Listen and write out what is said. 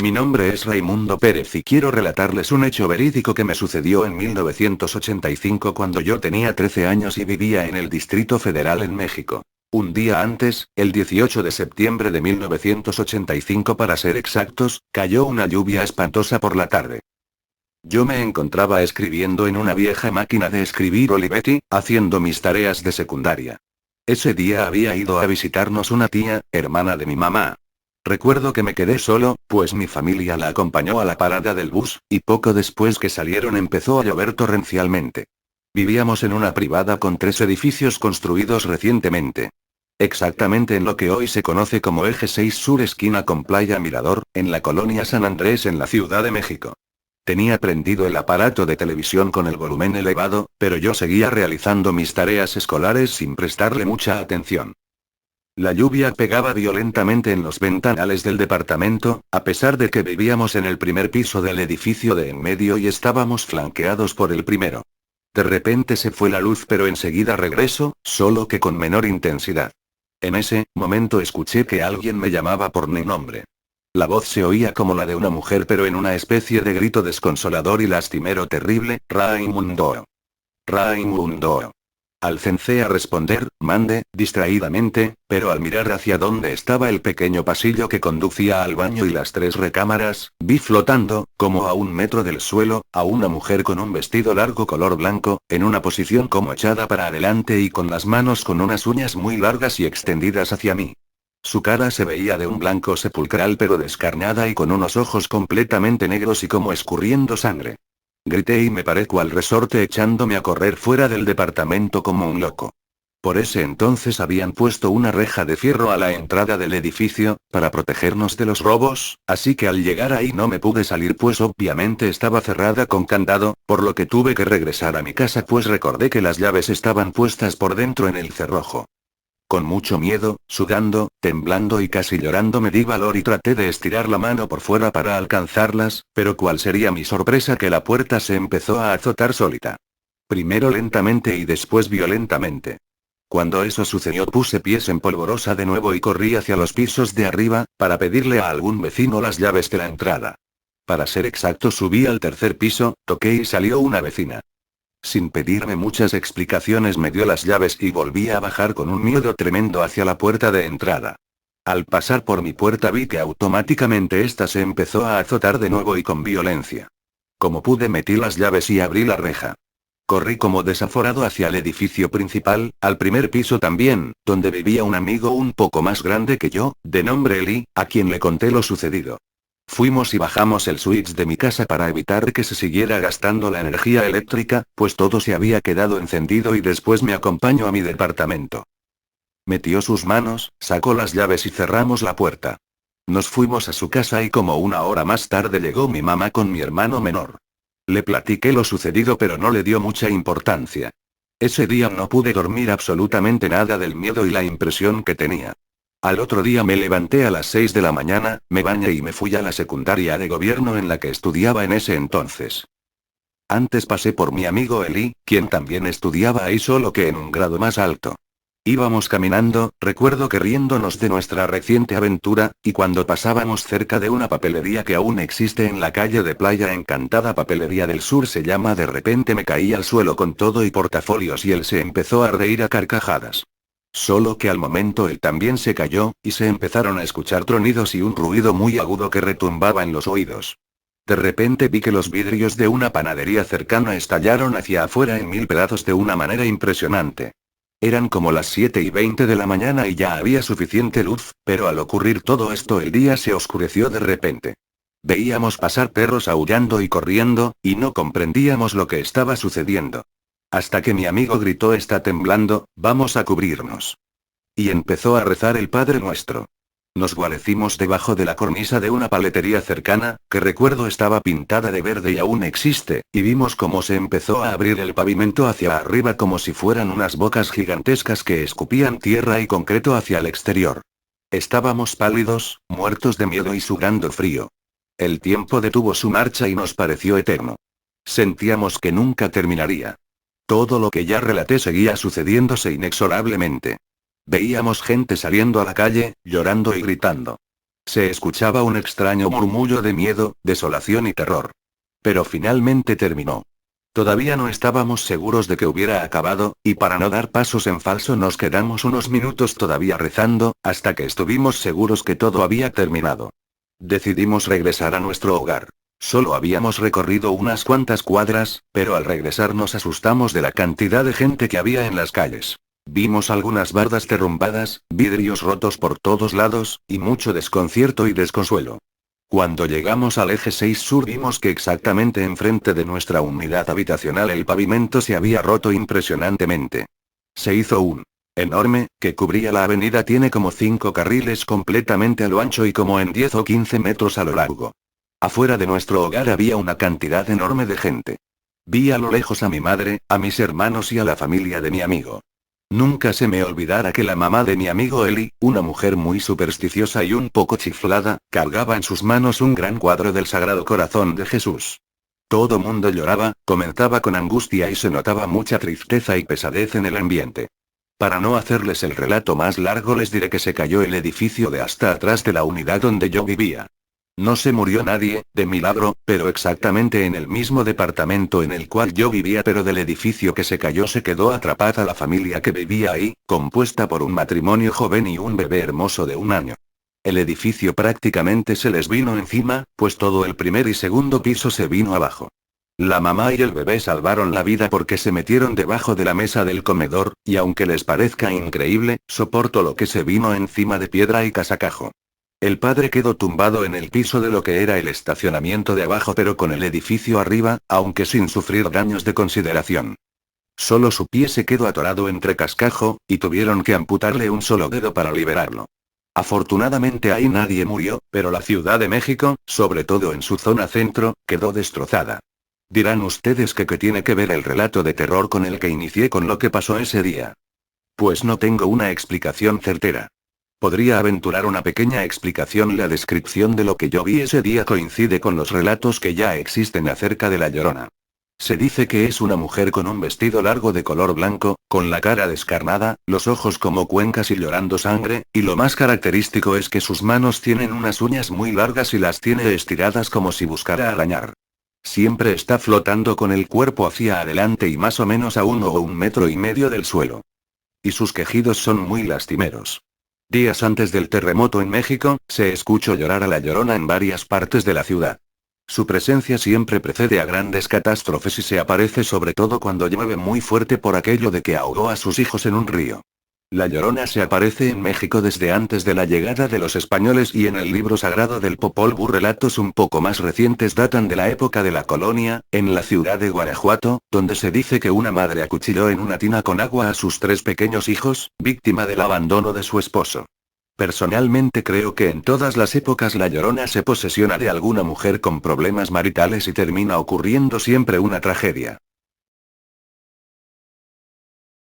Mi nombre es Raimundo Pérez y quiero relatarles un hecho verídico que me sucedió en 1985 cuando yo tenía 13 años y vivía en el Distrito Federal en México. Un día antes, el 18 de septiembre de 1985 para ser exactos, cayó una lluvia espantosa por la tarde. Yo me encontraba escribiendo en una vieja máquina de escribir Olivetti, haciendo mis tareas de secundaria. Ese día había ido a visitarnos una tía, hermana de mi mamá. Recuerdo que me quedé solo, pues mi familia la acompañó a la parada del bus, y poco después que salieron empezó a llover torrencialmente. Vivíamos en una privada con 3 edificios construidos recientemente. Exactamente en lo que hoy se conoce como Eje 6 Sur esquina con Playa Mirador, en la colonia San Andrés en la Ciudad de México. Tenía prendido el aparato de televisión con el volumen elevado, pero yo seguía realizando mis tareas escolares sin prestarle mucha atención. La lluvia pegaba violentamente en los ventanales del departamento, a pesar de que vivíamos en el primer piso del edificio de en medio y estábamos flanqueados por el primero. De repente se fue la luz, pero enseguida regresó, solo que con menor intensidad. En ese momento escuché que alguien me llamaba por mi nombre. La voz se oía como la de una mujer, pero en una especie de grito desconsolador y lastimero terrible: Raimundo. Raimundo. Alcancé a responder, mande, distraídamente, pero al mirar hacia donde estaba el pequeño pasillo que conducía al baño y las 3 recámaras, vi flotando, como a 1 metro del suelo, a una mujer con un vestido largo color blanco, en una posición como echada para adelante y con las manos con unas uñas muy largas y extendidas hacia mí. Su cara se veía de un blanco sepulcral pero descarnada y con unos ojos completamente negros y como escurriendo sangre. Grité y me paré cual resorte echándome a correr fuera del departamento como un loco. Por ese entonces habían puesto una reja de fierro a la entrada del edificio, para protegernos de los robos, así que al llegar ahí no me pude salir pues obviamente estaba cerrada con candado, por lo que tuve que regresar a mi casa pues recordé que las llaves estaban puestas por dentro en el cerrojo. Con mucho miedo, sudando, temblando y casi llorando me di valor y traté de estirar la mano por fuera para alcanzarlas, pero cuál sería mi sorpresa que la puerta se empezó a azotar solita. Primero lentamente y después violentamente. Cuando eso sucedió puse pies en polvorosa de nuevo y corrí hacia los pisos de arriba, para pedirle a algún vecino las llaves de la entrada. Para ser exacto subí al 3er piso, toqué y salió una vecina. Sin pedirme muchas explicaciones me dio las llaves y volví a bajar con un miedo tremendo hacia la puerta de entrada. Al pasar por mi puerta vi que automáticamente esta se empezó a azotar de nuevo y con violencia. Como pude metí las llaves y abrí la reja. Corrí como desaforado hacia el edificio principal, al 1er piso también, donde vivía un amigo un poco más grande que yo, de nombre Eli, a quien le conté lo sucedido. Fuimos y bajamos el switch de mi casa para evitar que se siguiera gastando la energía eléctrica, pues todo se había quedado encendido y después me acompañó a mi departamento. Metió sus manos, sacó las llaves y cerramos la puerta. Nos fuimos a su casa y como 1 hora más tarde llegó mi mamá con mi hermano menor. Le platiqué lo sucedido pero no le dio mucha importancia. Ese día no pude dormir absolutamente nada del miedo y la impresión que tenía. Al otro día me levanté a las 6 de la mañana, me bañé y me fui a la secundaria de gobierno en la que estudiaba en ese entonces. Antes pasé por mi amigo Eli, quien también estudiaba ahí solo que en un grado más alto. Íbamos caminando, recuerdo que riéndonos de nuestra reciente aventura, y cuando pasábamos cerca de una papelería que aún existe en la calle de Playa Encantada, Papelería del Sur se llama, de repente me caí al suelo con todo y portafolios y él se empezó a reír a carcajadas. Solo que al momento él también se cayó, y se empezaron a escuchar tronidos y un ruido muy agudo que retumbaba en los oídos. De repente vi que los vidrios de una panadería cercana estallaron hacia afuera en 1000 pedazos de una manera impresionante. Eran como las 7:20 de la mañana y ya había suficiente luz, pero al ocurrir todo esto el día se oscureció de repente. Veíamos pasar perros aullando y corriendo, y no comprendíamos lo que estaba sucediendo. Hasta que mi amigo gritó: «Está temblando, vamos a cubrirnos». Y empezó a rezar el Padre Nuestro. Nos guarecimos debajo de la cornisa de una paletería cercana, que recuerdo estaba pintada de verde y aún existe, y vimos cómo se empezó a abrir el pavimento hacia arriba como si fueran unas bocas gigantescas que escupían tierra y concreto hacia el exterior. Estábamos pálidos, muertos de miedo y sudando frío. El tiempo detuvo su marcha y nos pareció eterno. Sentíamos que nunca terminaría. Todo lo que ya relaté seguía sucediéndose inexorablemente. Veíamos gente saliendo a la calle, llorando y gritando. Se escuchaba un extraño murmullo de miedo, desolación y terror. Pero finalmente terminó. Todavía no estábamos seguros de que hubiera acabado, y para no dar pasos en falso nos quedamos unos minutos todavía rezando, hasta que estuvimos seguros que todo había terminado. Decidimos regresar a nuestro hogar. Solo habíamos recorrido unas cuantas cuadras, pero al regresar nos asustamos de la cantidad de gente que había en las calles. Vimos algunas bardas derrumbadas, vidrios rotos por todos lados, y mucho desconcierto y desconsuelo. Cuando llegamos al eje 6 sur vimos que exactamente enfrente de nuestra unidad habitacional el pavimento se había roto impresionantemente. Se hizo un enorme, que cubría la avenida, tiene como 5 carriles completamente a lo ancho y como en 10 o 15 metros a lo largo. Afuera de nuestro hogar había una cantidad enorme de gente. Vi a lo lejos a mi madre, a mis hermanos y a la familia de mi amigo. Nunca se me olvidará que la mamá de mi amigo Eli, una mujer muy supersticiosa y un poco chiflada, cargaba en sus manos un gran cuadro del Sagrado Corazón de Jesús. Todo mundo lloraba, comentaba con angustia y se notaba mucha tristeza y pesadez en el ambiente. Para no hacerles el relato más largo les diré que se cayó el edificio de hasta atrás de la unidad donde yo vivía. No se murió nadie, de milagro, pero exactamente en el mismo departamento en el cual yo vivía, pero del edificio que se cayó se quedó atrapada la familia que vivía ahí, compuesta por un matrimonio joven y un bebé hermoso de 1 año. El edificio prácticamente se les vino encima, pues todo el primer y segundo piso se vino abajo. La mamá y el bebé salvaron la vida porque se metieron debajo de la mesa del comedor, y aunque les parezca increíble, soporto lo que se vino encima de piedra y casacajo. El padre quedó tumbado en el piso de lo que era el estacionamiento de abajo, pero con el edificio arriba, aunque sin sufrir daños de consideración. Solo su pie se quedó atorado entre cascajo, y tuvieron que amputarle un solo dedo para liberarlo. Afortunadamente ahí nadie murió, pero la Ciudad de México, sobre todo en su zona centro, quedó destrozada. Dirán ustedes que qué tiene que ver el relato de terror con el que inicié con lo que pasó ese día. Pues no tengo una explicación certera. Podría aventurar una pequeña explicación. La descripción de lo que yo vi ese día coincide con los relatos que ya existen acerca de La Llorona. Se dice que es una mujer con un vestido largo de color blanco, con la cara descarnada, los ojos como cuencas y llorando sangre, y lo más característico es que sus manos tienen unas uñas muy largas y las tiene estiradas como si buscara arañar. Siempre está flotando con el cuerpo hacia adelante y más o menos a 1,5 metros del suelo. Y sus quejidos son muy lastimeros. Días antes del terremoto en México, se escuchó llorar a La Llorona en varias partes de la ciudad. Su presencia siempre precede a grandes catástrofes y se aparece sobre todo cuando llueve muy fuerte por aquello de que ahogó a sus hijos en un río. La Llorona se aparece en México desde antes de la llegada de los españoles y en el libro sagrado del Popol Vuh relatos un poco más recientes datan de la época de la colonia, en la ciudad de Guanajuato, donde se dice que una madre acuchilló en una tina con agua a sus 3 pequeños hijos, víctima del abandono de su esposo. Personalmente creo que en todas las épocas La Llorona se posesiona de alguna mujer con problemas maritales y termina ocurriendo siempre una tragedia.